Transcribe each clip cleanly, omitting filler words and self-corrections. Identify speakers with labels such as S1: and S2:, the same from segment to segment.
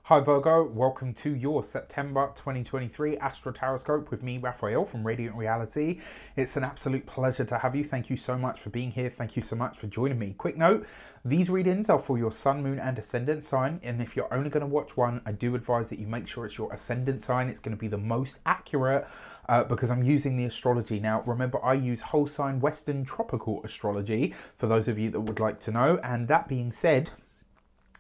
S1: Hi Virgo, welcome to your September 2023 Astro-Tarot with me, Raphael from Radiant Reality. It's an absolute pleasure to have you. Thank you so much for being here. Thank you so much for joining me. Quick note, these readings are for your sun, moon and ascendant sign. And if you're only going to watch one, I do advise that you make sure it's your ascendant sign. It's going to be the most accurate because I'm using the astrology. Now, remember, I use whole sign Western tropical astrology for those of you that would like to know. And that being said,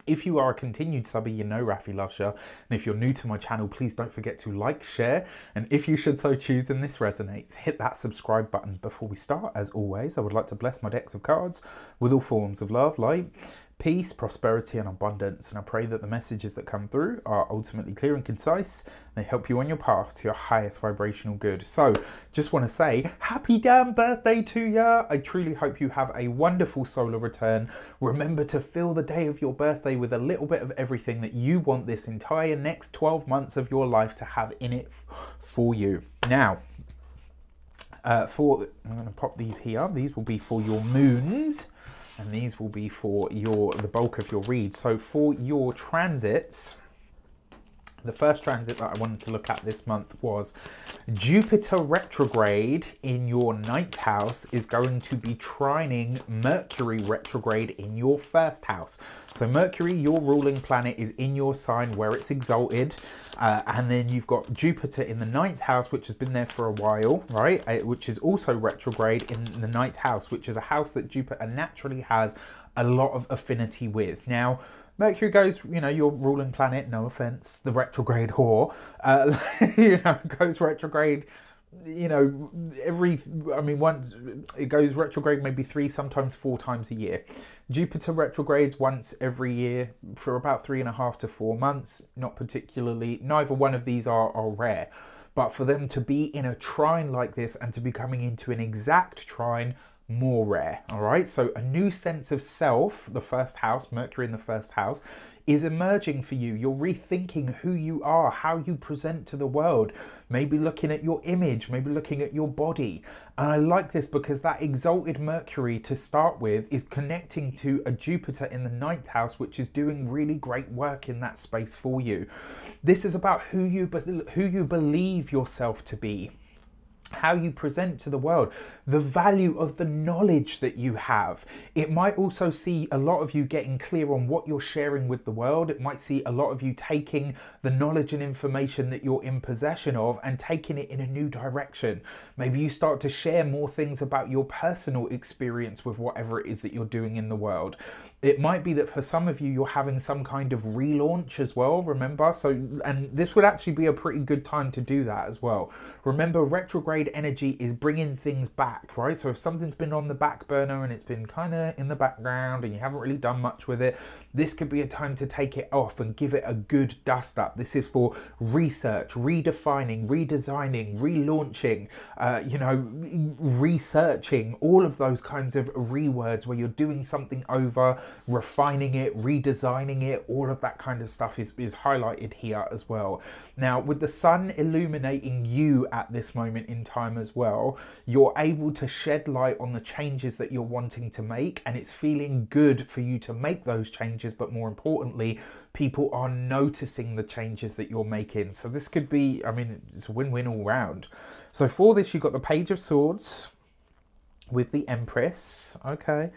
S1: if you are a continued subby, you know Rafi loves you. And if you're new to my channel, please don't forget to like, share. And if you should so choose and this resonates, hit that subscribe button. Before we start, as always, I would like to bless my decks of cards with all forms of love, light, peace, prosperity and abundance. And I pray that the messages that come through are ultimately clear and concise. They help you on your path to your highest vibrational good. So just want to say happy damn birthday to ya. I truly hope you have a wonderful solar return. Remember to fill the day of your birthday with a little bit of everything that you want this entire next 12 months of your life to have in it for you. Now, I'm going to pop these here. These will be for your moons. And these will be for the bulk of your read. So for your transits, the first transit that I wanted to look at this month was Jupiter retrograde in your 9th house is going to be trining Mercury retrograde in your 1st house. So Mercury, your ruling planet, is in your sign where it's exalted. And then you've got Jupiter in the 9th house, which has been there for a while, right? Which is also retrograde in the 9th house, which is a house that Jupiter naturally has a lot of affinity with. Now, Mercury goes, you know, your ruling planet, no offense, the retrograde whore, you know, goes retrograde, you know, once it goes retrograde, maybe 3, sometimes 4 times a year. Jupiter retrogrades once every year for about 3.5 to 4 months, not particularly, neither one of these are rare. But for them to be in a trine like this and to be coming into an exact trine, more rare. All right, so a new sense of self, the 1st house, Mercury in the 1st house, is emerging for you. You're rethinking who you are, how you present to the world, maybe looking at your image, maybe looking at your body. And I like this because that exalted Mercury to start with is connecting to a Jupiter in the 9th house, which is doing really great work in that space for you. This is about who you believe yourself to be, how you present to the world, the value of the knowledge that you have. It might also see a lot of you getting clear on what you're sharing with the world. It might see a lot of you taking the knowledge and information that you're in possession of and taking it in a new direction. Maybe you start to share more things about your personal experience with whatever it is that you're doing in the world. It might be that for some of you, you're having some kind of relaunch as well, remember? So, and this would actually be a pretty good time to do that as well. Remember, retrograde energy is bringing things back, right? So if something's been on the back burner and it's been kind of in the background and you haven't really done much with it, this could be a time to take it off and give it a good dust up. This is for research, redefining, redesigning, relaunching, you know, researching, all of those kinds of rewords where you're doing something over, refining it, redesigning it, all of that kind of stuff is highlighted here as well. Now, with the sun illuminating you at this moment in time as well, you're able to shed light on the changes that you're wanting to make, and it's feeling good for you to make those changes, but more importantly, people are noticing the changes that you're making. So this could be, I mean, it's a win-win all round. So for this, you've got the Page of Swords with the Empress, okay,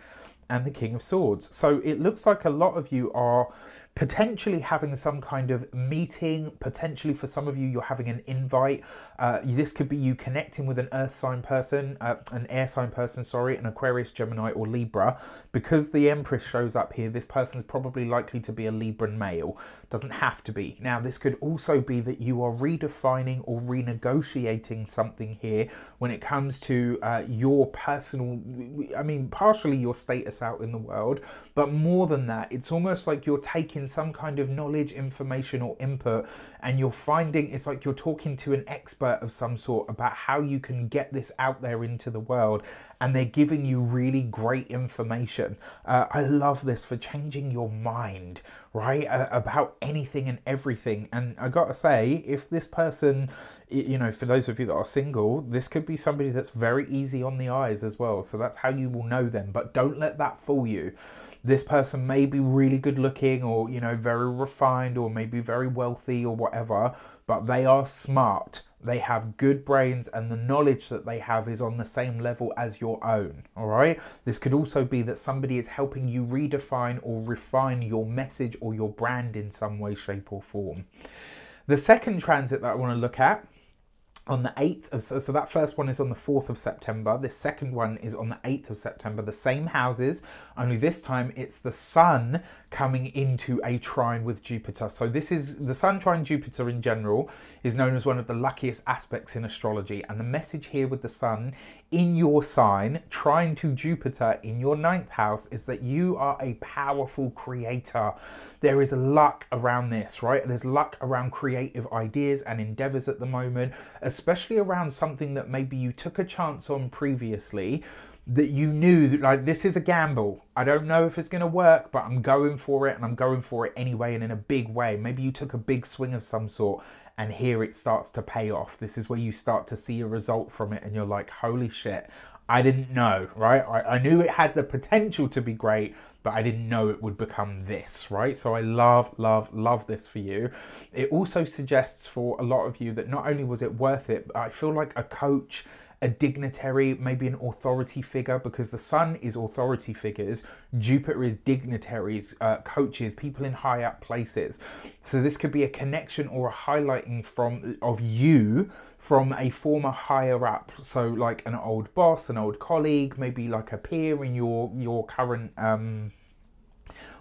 S1: and the King of Swords. So it looks like a lot of you are potentially having some kind of meeting. Potentially for some of you, you're having an invite. This could be you connecting with an earth sign person, an air sign person, sorry, an Aquarius, Gemini or Libra. Because the Empress shows up here, this person is probably likely to be a Libran male. Doesn't have to be. Now, this could also be that you are redefining or renegotiating something here when it comes to your personal, I mean, partially your status out in the world, but more than that, it's almost like you're taking some kind of knowledge, information or input, and you're finding it's like you're talking to an expert of some sort about how you can get this out there into the world, and they're giving you really great information. I love this for changing your mind, right? About anything and everything. And I gotta say, if this person, you know, for those of you that are single, this could be somebody that's very easy on the eyes as well. So that's how you will know them. But don't let that fool you. This person may be really good looking, or, you know, very refined, or maybe very wealthy or whatever, but they are smart. They have good brains, and the knowledge that they have is on the same level as your own, all right? This could also be that somebody is helping you redefine or refine your message or your brand in some way, shape or form. The second transit that I want to look at on the 8th of, so that first one is on the 4th of September. This second one is on the 8th of September. The same houses, only this time it's the Sun coming into a trine with Jupiter. So this is the Sun trine Jupiter in general is known as one of the luckiest aspects in astrology. And the message here with the Sun in your sign, trine to Jupiter in your 9th house, is that you are a powerful creator. There is luck around this, right? There's luck around creative ideas and endeavors at the moment, especially around something that maybe you took a chance on previously, that you knew that, like, this is a gamble. I don't know if it's going to work, but I'm going for it, and I'm going for it anyway, and in a big way. Maybe you took a big swing of some sort, and here it starts to pay off. This is where you start to see a result from it, and you're like, holy shit, I didn't know, right? I knew it had the potential to be great, but I didn't know it would become this, right? So I love, love, love this for you. It also suggests for a lot of you that not only was it worth it, but I feel like a coach, a dignitary, maybe an authority figure, because the Sun is authority figures, Jupiter is dignitaries, coaches, people in high up places. So this could be a connection or a highlighting of you from a former higher up. So like an old boss, an old colleague, maybe like a peer in your current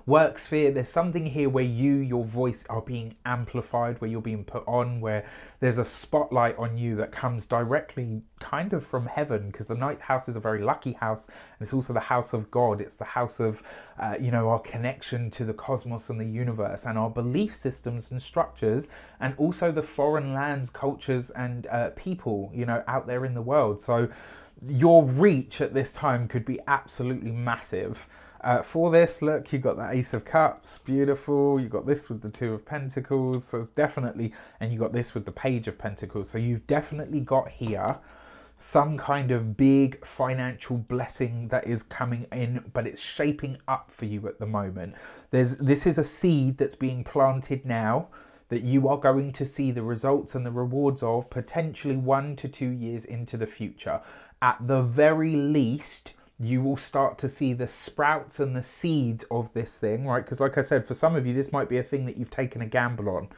S1: work sphere. There's something here where your voice are being amplified, where you're being put on, where there's a spotlight on you that comes directly kind of from heaven, because the 9th house is a very lucky house, and it's also the house of God. It's the house of you know, our connection to the cosmos and the universe and our belief systems and structures, and also the foreign lands, cultures and people, you know, out there in the world. So your reach at this time could be absolutely massive. For this, look, you got the Ace of Cups, beautiful. You got this with the Two of Pentacles, so it's definitely, and you got this with the Page of Pentacles. So you've definitely got here some kind of big financial blessing that is coming in, but it's shaping up for you at the moment. This is a seed that's being planted now, that you are going to see the results and the rewards of potentially 1 to 2 years into the future. At the very least, you will start to see the sprouts and the seeds of this thing, right? Because like I said, for some of you, this might be a thing that you've taken a gamble on.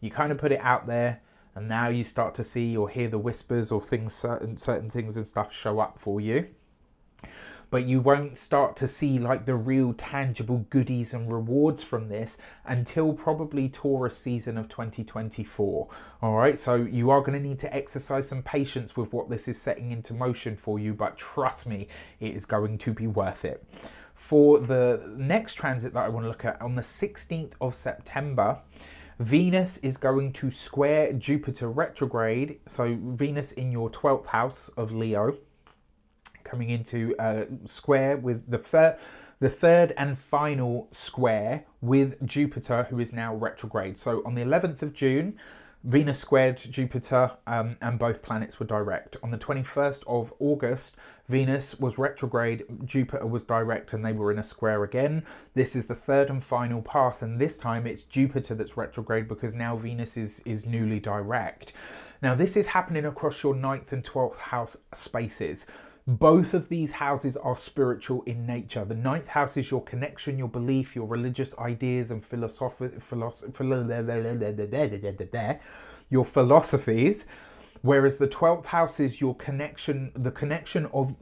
S1: You kind of put it out there, and now you start to see or hear the whispers or things, certain things and stuff show up for you. But you won't start to see like the real tangible goodies and rewards from this until probably Taurus season of 2024. All right, so you are going to need to exercise some patience with what this is setting into motion for you, but trust me, it is going to be worth it. For the next transit that I want to look at, on the 16th of September, Venus is going to square Jupiter retrograde. So Venus in your 12th house of Leo, coming into square with the third and final square with Jupiter, who is now retrograde. So on the 11th of June, Venus squared Jupiter and both planets were direct. On the 21st of August, Venus was retrograde, Jupiter was direct, and they were in a square again. This is the third and final pass, and this time it's Jupiter that's retrograde because now Venus is newly direct. Now this is happening across your 9th and 12th house spaces. Both of these houses are spiritual in nature. The 9th house is your connection, your belief, your religious ideas and your philosophies, whereas the 12th house is your connection, the connection of,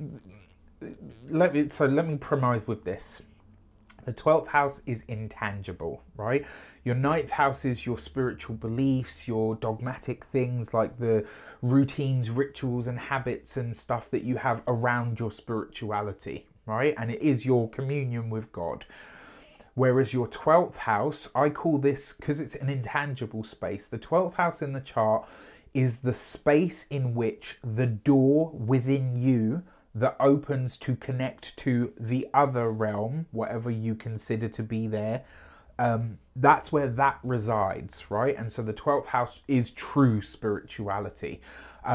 S1: let me premise with this. The 12th house is intangible, right? Your 9th house is your spiritual beliefs, your dogmatic things like the routines, rituals and habits and stuff that you have around your spirituality, right? And it is your communion with God. Whereas your 12th house, I call this, because it's an intangible space, the 12th house in the chart is the space in which the door within you that opens to connect to the other realm, whatever you consider to be there, That's where that resides, right? And so the 12th house is true spirituality,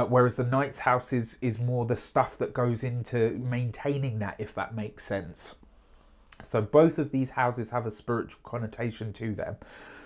S1: whereas the 9th house is more the stuff that goes into maintaining that, if that makes sense. So both of these houses have a spiritual connotation to them.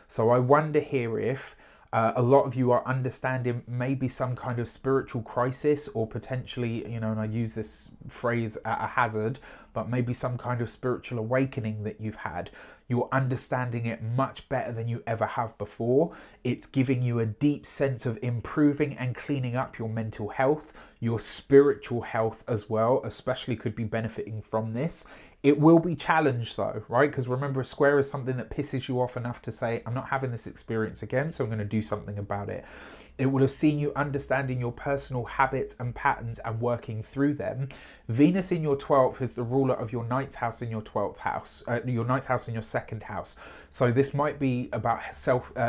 S1: So I wonder here if a lot of you are understanding maybe some kind of spiritual crisis, or potentially, you know, and I use this phrase at a hazard, but maybe some kind of spiritual awakening that you've had. You're understanding it much better than you ever have before. It's giving you a deep sense of improving and cleaning up your mental health, your spiritual health as well, especially could be benefiting from this. It will be challenged though, right? Because remember, a square is something that pisses you off enough to say, I'm not having this experience again, so I'm going to do something about it. It will have seen you understanding your personal habits and patterns and working through them. Venus in your 12th is the ruler of your 9th house in your 12th house, your 9th house in your 2nd house. So this might be about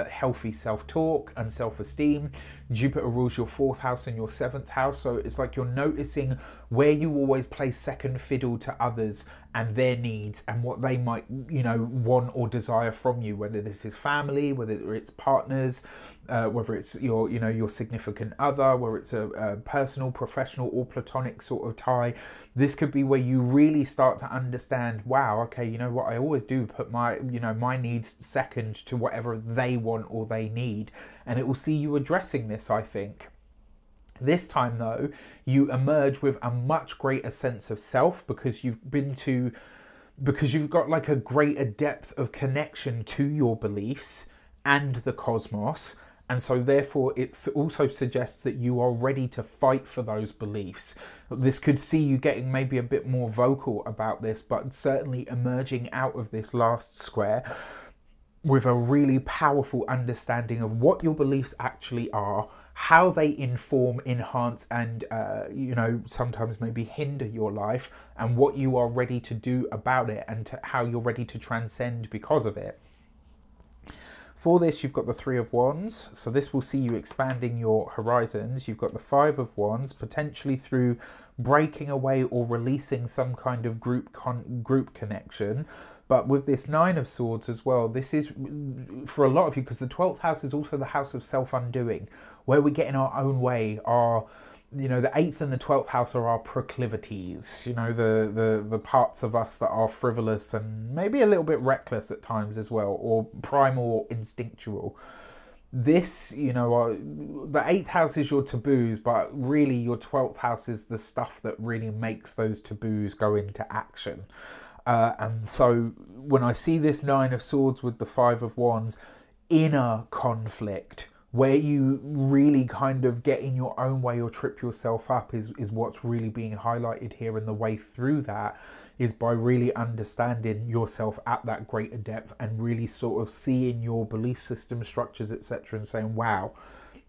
S1: healthy self-talk and self-esteem. Jupiter rules your 4th house and your 7th house. So it's like you're noticing where you always play second fiddle to others and their needs and what they might, you know, want or desire from you, whether this is family, whether it's partners, whether it's your, you know, your significant other, whether it's a personal, professional or platonic sort of tie. This could be where you really start to understand, wow, okay, you know what, I always do put my, you know, my needs second to whatever they want or they need. And it will see you addressing this, I think. This time though, you emerge with a much greater sense of self, because you've got like a greater depth of connection to your beliefs and the cosmos. And so therefore it also suggests that you are ready to fight for those beliefs. This could see you getting maybe a bit more vocal about this, but certainly emerging out of this last square with a really powerful understanding of what your beliefs actually are, how they inform, enhance, and, you know, sometimes maybe hinder your life, and what you are ready to do about it, and how you're ready to transcend because of it. For this, you've got the 3 of Wands, so this will see you expanding your horizons. You've got the 5 of Wands, potentially through breaking away or releasing some kind of group connection. But with this 9 of Swords as well, this is for a lot of you, because the 12th house is also the house of self-undoing, where we get in our own way, you know, the 8th and the 12th house are our proclivities, you know, the parts of us that are frivolous and maybe a little bit reckless at times as well, or primal or instinctual. This, you know, the 8th house is your taboos, but really your 12th house is the stuff that really makes those taboos go into action. And so when I see this 9 of Swords with the 5 of Wands, inner conflict, where you really kind of get in your own way or trip yourself up, is what's really being highlighted here. And the way through that is by really understanding yourself at that greater depth, and really sort of seeing your belief system, structures, etc., and saying, wow,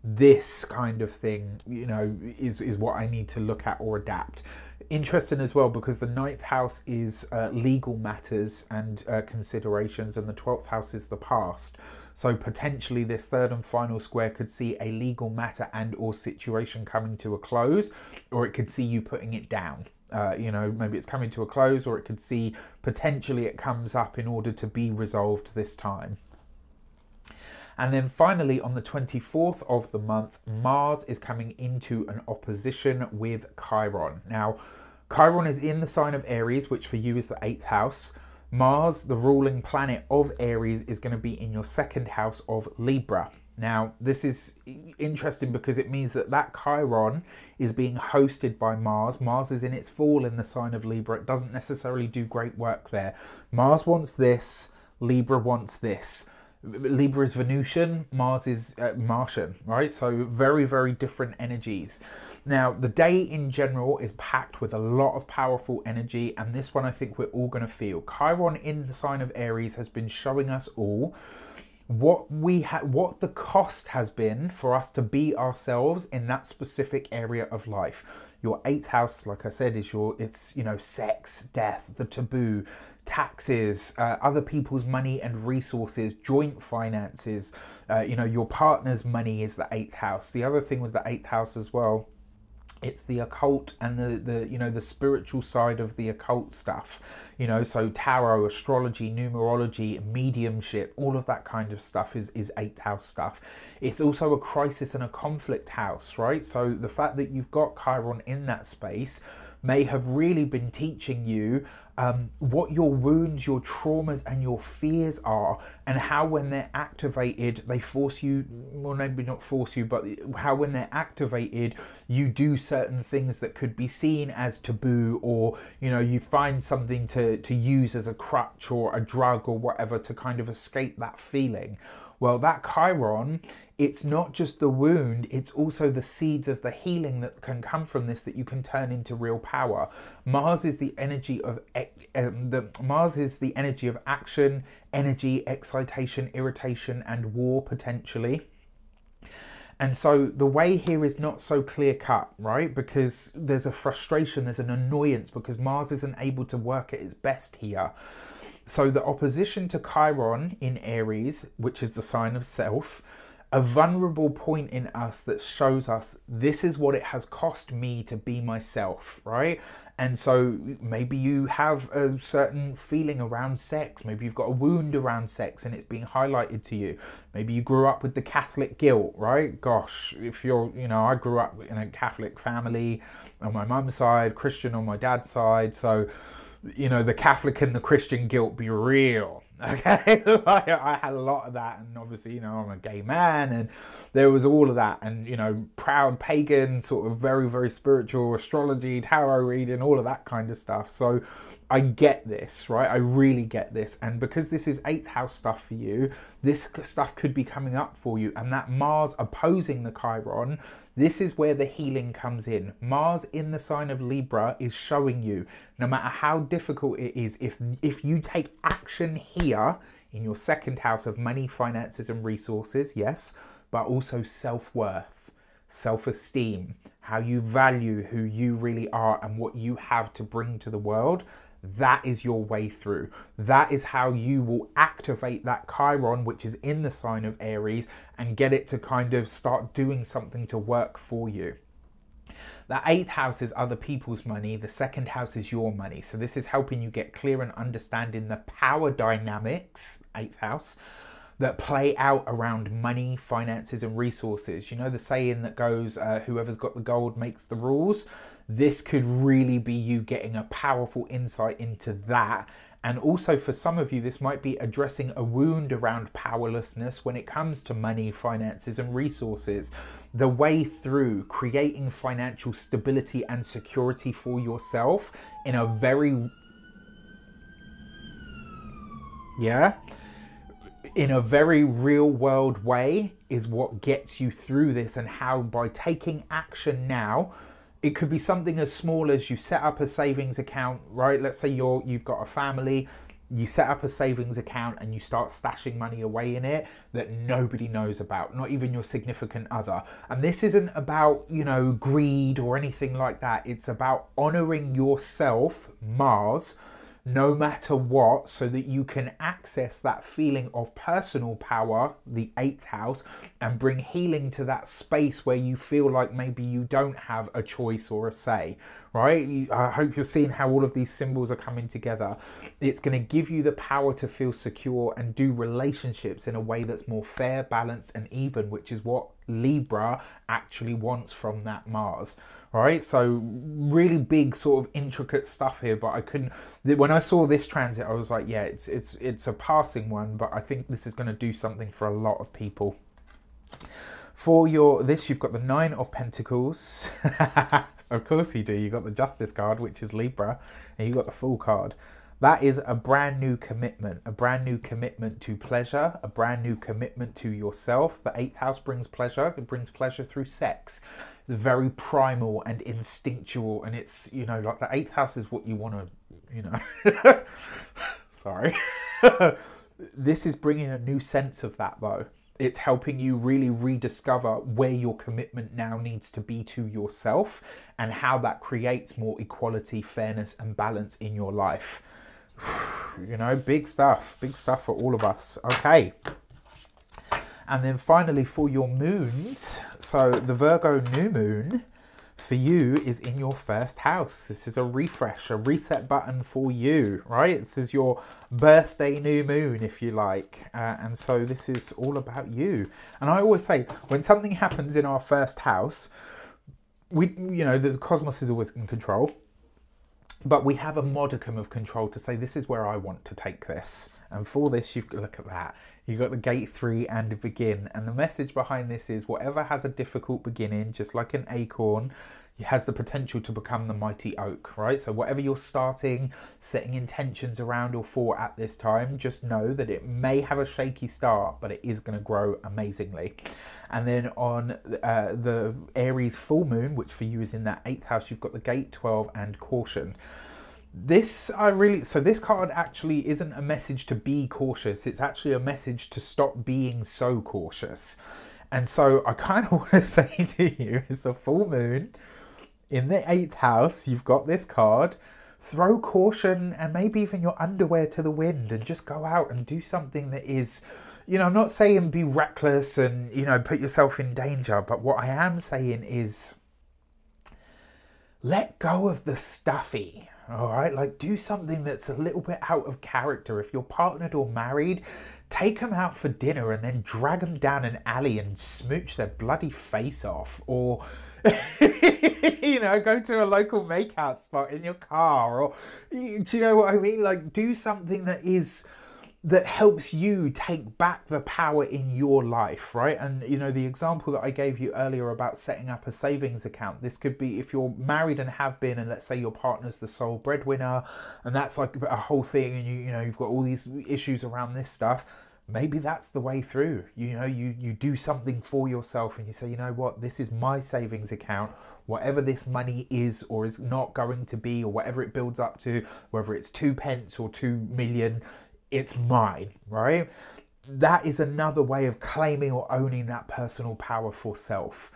S1: this kind of thing, you know, is what I need to look at or adapt. Interesting as well, because the 9th house is legal matters and considerations, and the 12th house is the past. So potentially this 3rd and final square could see a legal matter and or situation coming to a close, or it could see you putting it down. You know, maybe it's coming to a close, or it could see potentially it comes up in order to be resolved this time. And then finally, on the 24th of the month, Mars is coming into an opposition with Chiron. Now, Chiron is in the sign of Aries, which for you is the 8th house. Mars, the ruling planet of Aries, is going to be in your 2nd house of Libra. Now, this is interesting because it means that Chiron is being hosted by Mars. Mars is in its fall in the sign of Libra. It doesn't necessarily do great work there. Mars wants this, Libra wants this. Libra is Venusian, Mars is Martian, right? So very, very different energies. Now, the day in general is packed with a lot of powerful energy, and this one I think we're all going to feel. Chiron in the sign of Aries has been showing us all what the cost has been for us to be ourselves in that specific area of life. Your 8th house, like I said, is it's, you know, sex, death, the taboo, taxes, other people's money and resources, joint finances, you know, your partner's money is the 8th house. The other thing with the 8th house as well It's the occult and the you know, the spiritual side of the occult stuff, you know, so tarot, astrology, numerology, mediumship, all of that kind of stuff is eighth house stuff. It's also a crisis and a conflict house, right? So the fact that you've got Chiron in that space may have really been teaching you what your wounds, your traumas and your fears are, and how when they're activated they force you, well maybe not force you, but how when they're activated you do certain things that could be seen as taboo, or you know, you find something to use as a crutch or a drug or whatever to kind of escape that feeling. Well, that Chiron, it's not just the wound, it's also the seeds of the healing that can come from this that you can turn into real power. Mars is the energy of Mars is the energy of action, energy, excitation, irritation, and war potentially. And so the way here is not so clear cut, right? Because there's a frustration, there's an annoyance because Mars isn't able to work at its best here. So the opposition to Chiron in Aries, which is the sign of self, a vulnerable point in us that shows us this is what it has cost me to be myself, right? And so maybe you have a certain feeling around sex. Maybe you've got a wound around sex and it's being highlighted to you. Maybe you grew up with the Catholic guilt, right? Gosh, if you're, you know, I grew up in a Catholic family on my mum's side, Christian on my dad's side. So, you know, the Catholic and the Christian guilt be real. Okay, I had a lot of that, and obviously, you know, I'm a gay man, and there was all of that, and you know, proud pagan, sort of very, very spiritual, astrology, tarot reading, all of that kind of stuff. So I get this, right? I really get this, and because this is eighth house stuff for you, this stuff could be coming up for you, and that Mars opposing the Chiron, this is where the healing comes in. Mars in the sign of Libra is showing you, no matter how difficult it is, if you take action here in your second house of money, finances and resources, yes, but also self-worth, self-esteem, how you value who you really are and what you have to bring to the world, that is your way through. That is how you will activate that Chiron, which is in the sign of Aries, and get it to kind of start doing something to work for you. The eighth house is other people's money. The second house is your money. So this is helping you get clear and understanding the power dynamics, eighth house, that play out around money, finances and resources. You know the saying that goes, whoever's got the gold makes the rules. This could really be you getting a powerful insight into that. And also for some of you, this might be addressing a wound around powerlessness when it comes to money, finances and resources. The way through creating financial stability and security for yourself in a very, in a very real world way is what gets you through this, and how by taking action now, it could be something as small as you set up a savings account, right? Let's say you've got a family, you set up a savings account and you start stashing money away in it that nobody knows about, not even your significant other. And this isn't about, you know, greed or anything like that. It's about honoring yourself, Mars, no matter what, so that you can access that feeling of personal power, the eighth house, and bring healing to that space where you feel like maybe you don't have a choice or a say, right? I hope you're seeing how all of these symbols are coming together. It's going to give you the power to feel secure and do relationships in a way that's more fair, balanced and even, which is what Libra actually wants from that Mars, right? So really big sort of intricate stuff here, but I couldn't, when I saw this transit I was like, yeah, it's a passing one, but I think this is going to do something for a lot of people. For this you've got the Nine of Pentacles. Of course you do. You've got the Justice card, which is Libra, and you've got the Fool card. That is a brand new commitment to pleasure, a brand new commitment to yourself. The eighth house brings pleasure. It brings pleasure through sex. It's very primal and instinctual, and it's, you know, like the eighth house is what you want to, you know. Sorry. This is bringing a new sense of that though. It's helping you really rediscover where your commitment now needs to be to yourself and how that creates more equality, fairness and balance in your life. You know, big stuff for all of us. Okay. And then finally for your moons, so the Virgo new moon, for you is in your first house. This is a refresh, a reset button for you, right? This is your birthday new moon, if you like. And so this is all about you. And I always say, when something happens in our first house, the cosmos is always in control. But we have a modicum of control to say, this is where I want to take this. And for this, you've got, look at that. You've got the gate 3 and begin. And the message behind this is whatever has a difficult beginning, just like an acorn, it has the potential to become the mighty oak, right? So whatever you're starting, setting intentions around or for at this time, just know that it may have a shaky start, but it is going to grow amazingly. And then on the Aries full moon, which for you is in that 8th house, you've got the gate 12 and caution. So this card actually isn't a message to be cautious. It's actually a message to stop being so cautious. And so I kind of want to say to you, it's a full moon in the 8th house. You've got this card. Throw caution and maybe even your underwear to the wind and just go out and do something that is, I'm not saying be reckless and, put yourself in danger. But what I am saying is let go of the stuffy. All right, like do something that's a little bit out of character. If you're partnered or married, take them out for dinner and then drag them down an alley and smooch their bloody face off. Or, go to a local makeout spot in your car. Or, do you know what I mean? Like do something that helps you take back the power in your life, right? And, the example that I gave you earlier about setting up a savings account, this could be if you're married and have been, and let's say your partner's the sole breadwinner, and that's like a whole thing, and you've got all these issues around this stuff. Maybe that's the way through. You do something for yourself and you say, you know what, this is my savings account. Whatever this money is or is not going to be, or whatever it builds up to, whether it's 2 pence or 2 million, it's mine, right? That is another way of claiming or owning that personal power for self.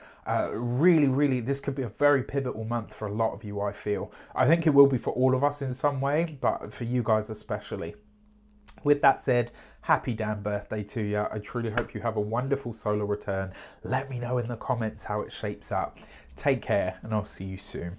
S1: Really, this could be a very pivotal month for a lot of you, I feel. I think it will be for all of us in some way, but for you guys especially. With that said, happy damn birthday to you. I truly hope you have a wonderful solar return. Let me know in the comments how it shapes up. Take care, and I'll see you soon.